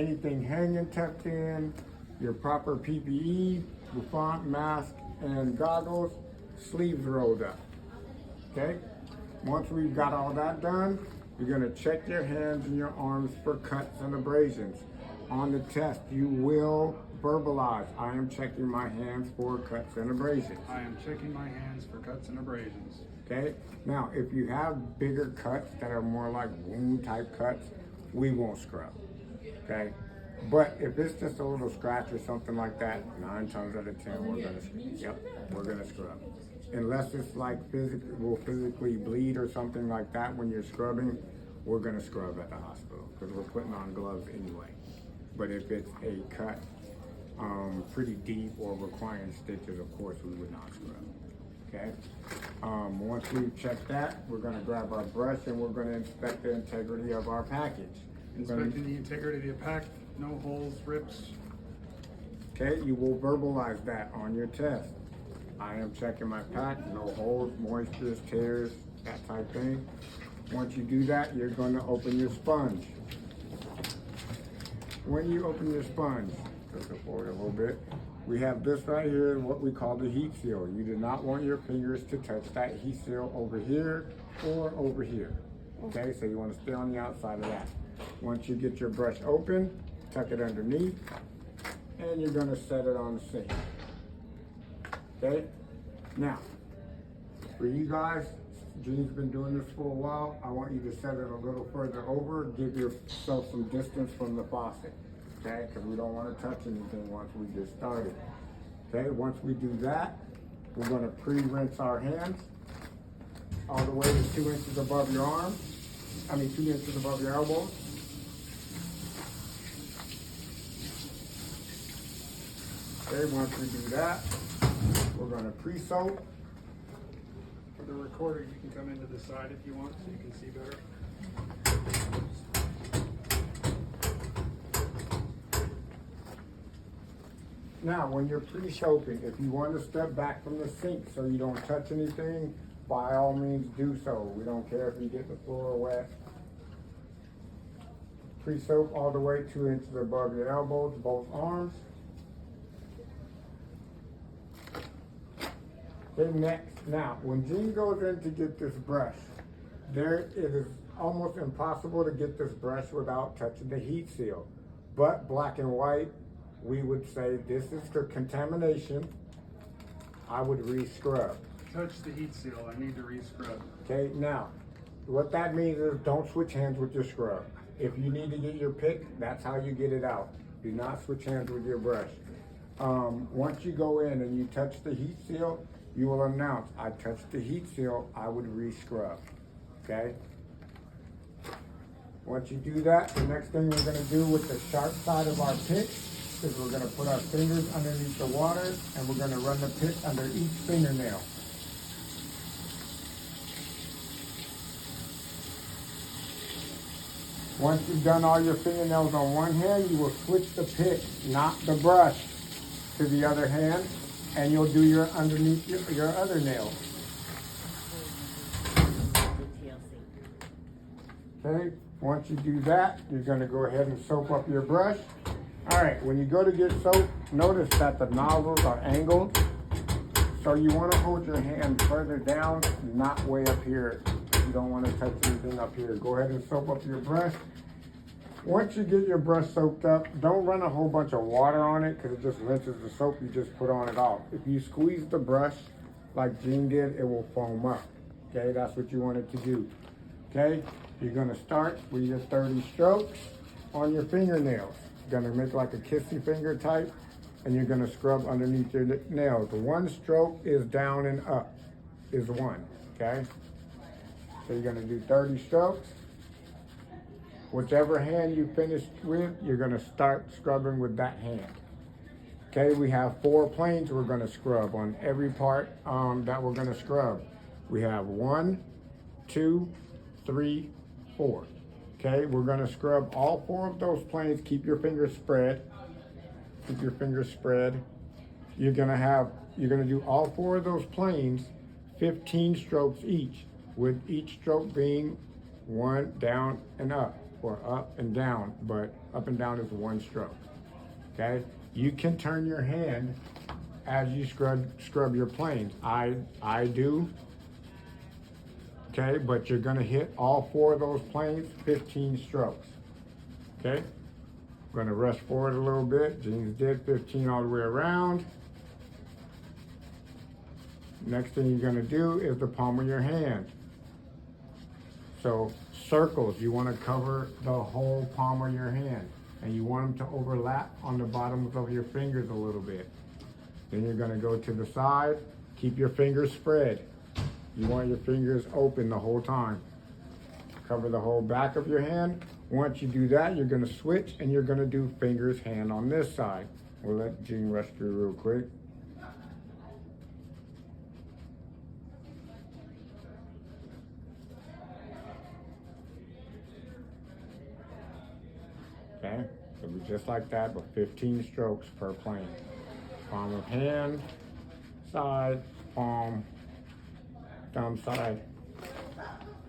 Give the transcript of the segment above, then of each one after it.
anything hanging tucked in, your proper PPE, bouffant, mask, and goggles, sleeves rolled up. Okay? Once we've got all that done, you're gonna check your hands and your arms for cuts and abrasions. On the test, you will verbalize, I am checking my hands for cuts and abrasions. I am checking my hands for cuts and abrasions. Okay? Now, if you have bigger cuts that are more like wound type cuts, we won't scrub. Okay? But if it's just a little scratch or something like that, 9 times out of 10, we're gonna scrub. Unless it's like will physically bleed or something like that when you're scrubbing, we're gonna scrub at the hospital because we're putting on gloves anyway. But if it's a cut pretty deep or requiring stitches, of course we would not scrub. Okay? Once we've checked that, we're gonna grab our brush and we're gonna inspect the integrity of our package. Inspecting the integrity of the pack, no holes, rips. Okay, you will verbalize that on your test. I am checking my pack, no holes, moistures, tears, that type thing. Once you do that, you're going to open your sponge. When you open your sponge, push it forward a little bit, we have this right here, what we call the heat seal. You do not want your fingers to touch that heat seal over here or over here. Okay, so you want to stay on the outside of that. Once you get your brush open, tuck it underneath, and you're going to set it on the sink. Okay, now, for you guys, Gene's been doing this for a while, I want you to set it a little further over, give yourself some distance from the faucet, okay, because we don't want to touch anything once we get started. Okay, once we do that, we're going to pre-rinse our hands all the way to 2 inches above your arm, 2 inches above your elbows. Okay, once we do that, we're going to pre-soap. For the recorder, you can come into the side if you want so you can see better. Now, when you're pre-soaping, if you want to step back from the sink so you don't touch anything, by all means do so. We don't care if you get the floor wet. Pre-soap all the way 2 inches above your elbows, both arms. Okay, next. Now, when Gene goes in to get this brush, it is almost impossible to get this brush without touching the heat seal. But black and white, we would say this is for contamination. I would re-scrub. Touch the heat seal, I need to re-scrub. Okay, now, what that means is don't switch hands with your scrub. If you need to get your pick, that's how you get it out. Do not switch hands with your brush. Once you go in and you touch the heat seal, you will announce, I touched the heat seal, I would re-scrub, okay? Once you do that, the next thing we're gonna do with the sharp side of our pick is we're gonna put our fingers underneath the water and we're gonna run the pick under each fingernail. Once you've done all your fingernails on one hand, you will switch the pick, not the brush, to the other hand, and you'll do your underneath your other nail. Okay, once you do that, you're gonna go ahead and soap up your brush. All right, when you go to get soap, notice that the nozzles are angled. So you wanna hold your hand further down, not way up here. You don't wanna touch anything up here. Go ahead and soap up your brush. Once you get your brush soaked up, don't run a whole bunch of water on it because it just rinses the soap you just put on it off. If you squeeze the brush like Gene did, it will foam up. Okay, that's what you want it to do. Okay, you're gonna start with your 30 strokes on your fingernails. You're gonna make like a kissy finger type, and you're gonna scrub underneath your nails. The 1 stroke is down and up, is 1, okay? So you're gonna do 30 strokes. Whichever hand you finish with, you're gonna start scrubbing with that hand. Okay, we have 4 planes we're gonna scrub on every part that we're gonna scrub. We have 1, 2, 3, 4. Okay, we're gonna scrub all 4 of those planes. Keep your fingers spread. Keep your fingers spread. You're gonna do all 4 of those planes, 15 strokes each, with each stroke being 1 down and up. or up and down, but up and down is one stroke. Okay? You can turn your hand as you scrub your planes. I do. Okay, but you're gonna hit all 4 of those planes 15 strokes. Okay? I'm gonna rush forward a little bit. Jeans did 15 all the way around. Next thing you're gonna do is the palm of your hand. So circles, you wanna cover the whole palm of your hand. And you want them to overlap on the bottoms of your fingers a little bit. Then you're gonna go to the side, keep your fingers spread. You want your fingers open the whole time. Cover the whole back of your hand. Once you do that, you're gonna switch and you're gonna do fingers, hand on this side. We'll let Jean rush through real quick. Okay, so we just like that, but 15 strokes per plane. Palm of hand, side, palm, thumb side.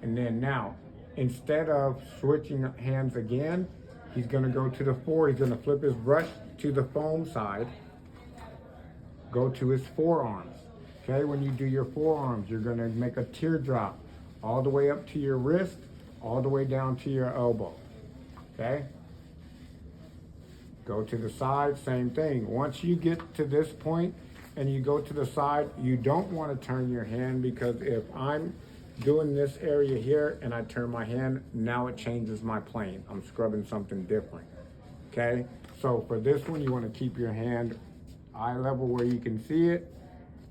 And then now, instead of switching hands again, he's gonna go to the 4, he's gonna flip his brush to the foam side, go to his forearms. Okay, when you do your forearms, you're gonna make a teardrop all the way up to your wrist, all the way down to your elbow. Okay? Go to the side, same thing. Once you get to this point and you go to the side, you don't want to turn your hand, because if I'm doing this area here and I turn my hand, now it changes my plane. I'm scrubbing something different. Okay? So for this one, you want to keep your hand eye level where you can see it,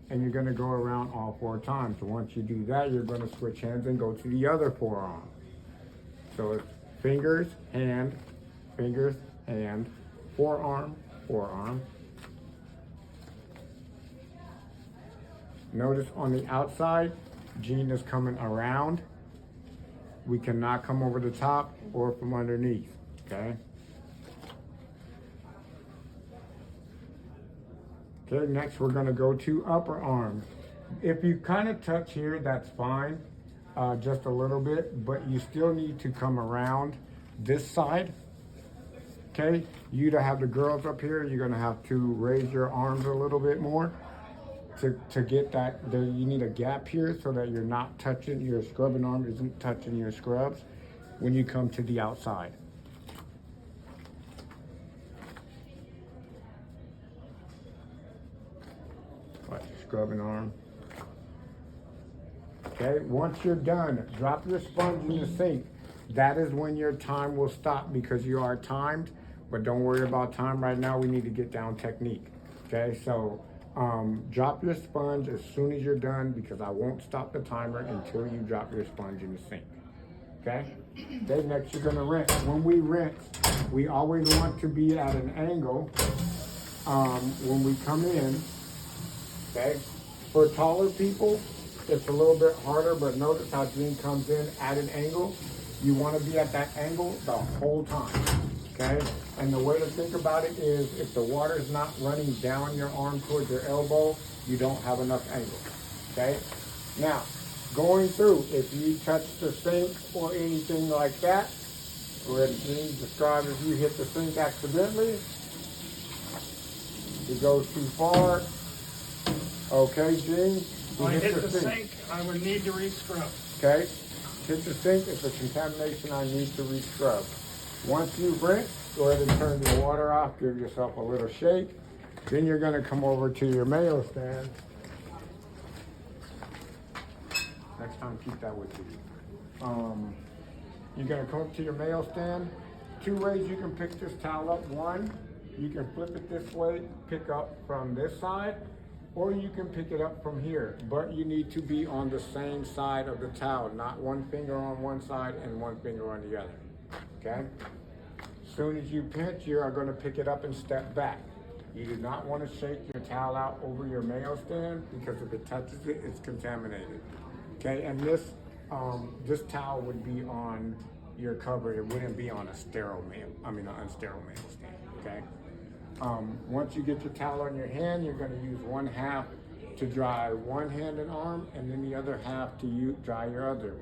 and you're going to go around all 4 times. So once you do that, you're going to switch hands and go to the other forearm. So it's fingers, hand, forearm, forearm. Notice on the outside, Jean is coming around. We cannot come over the top or from underneath, okay? Okay, next we're gonna go to upper arm. If you kind of touch here, that's fine, just a little bit, but you still need to come around this side. Okay, you to have the girls up here, you're gonna have to raise your arms a little bit more to get that. You need a gap here so that you're not touching, your scrubbing arm isn't touching your scrubs when you come to the outside. Watch your scrubbing arm. Okay, once you're done, drop your sponge in the sink. That is when your time will stop, because you are timed. But don't worry about time right now. We need to get down technique. Okay, so drop your sponge as soon as you're done, because I won't stop the timer until you drop your sponge in the sink. Okay? Then next you're gonna rinse. When we rinse, we always want to be at an angle when we come in. Okay? For taller people, it's a little bit harder, but notice how Jean comes in at an angle. You want to be at that angle the whole time. Okay? And the way to think about it is, if the water is not running down your arm towards your elbow, you don't have enough angle. Okay? Now, going through, if you touch the sink or anything like that, go ahead and describe if you hit the sink accidentally. It goes too far. Okay, Jean? If I hit the sink, I would need to re-scrub. Okay? Hit the sink, it's a contamination I need to re-scrub. Once you've rinsed, go ahead and turn the water off, give yourself a little shake. Then you're gonna come over to your mayo stand. Next time, keep that with you. You're gonna come up to your mayo stand. 2 ways you can pick this towel up. One, you can flip it this way, pick up from this side, or you can pick it up from here. But you need to be on the same side of the towel, not one finger on one side and one finger on the other. Okay? As soon as you pinch, you are going to pick it up and step back. You do not want to shake your towel out over your mayo stand, because if it touches it, it's contaminated. Okay, and this towel would be on your cover. It wouldn't be on a unsterile mayo stand. Okay. Once you get your towel on your hand, you're going to use 1/2 to dry one hand and arm, and then the other half to dry your other.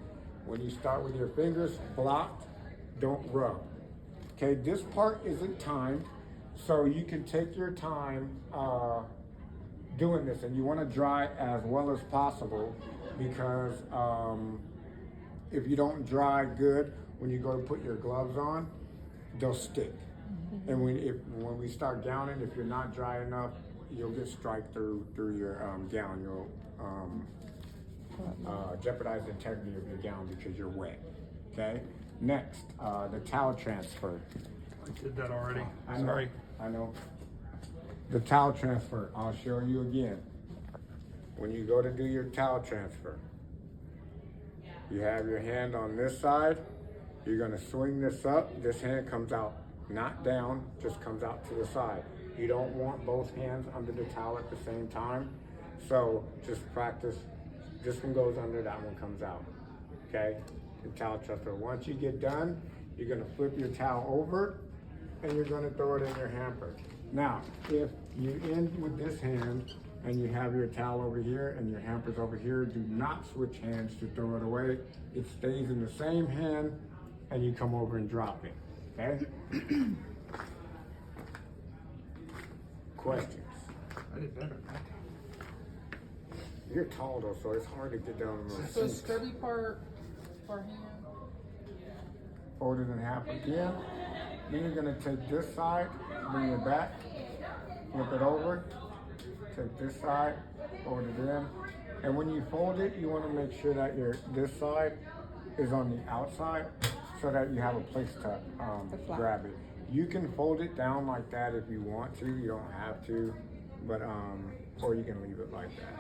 When you start with your fingers blocked, don't rub. Okay, this part isn't timed, so you can take your time doing this, and you want to dry as well as possible because if you don't dry good, when you go to put your gloves on, they'll stick. And when we start gowning, if you're not dry enough, you'll get striped through your gown. You'll jeopardize the integrity of your gown because you're wet. Okay. Next, the towel transfer. I did that already. I know, Sorry. I know. The towel transfer. I'll show you again. When you go to do your towel transfer, you have your hand on this side. You're going to swing this up. This hand comes out, not down, just comes out to the side. You don't want both hands under the towel at the same time. So just practice. This one goes under, that one comes out. Okay? The towel transfer. Once you get done, you're going to flip your towel over and you're going to throw it in your hamper. Now, if you end with this hand and you have your towel over here and your hamper's over here, do not switch hands to throw it away. It stays in the same hand and you come over and drop it. Okay? Questions? I did better. You're tall though, so it's hard to get down on those So sinks. scrubby part for hand. Fold it in half again. Then you're gonna take this side, bring it back, flip it over, take this side, fold it in. And when you fold it, you wanna make sure that this side is on the outside so that you have a place to grab it. You can fold it down like that if you want to, you don't have to, but or you can leave it like that.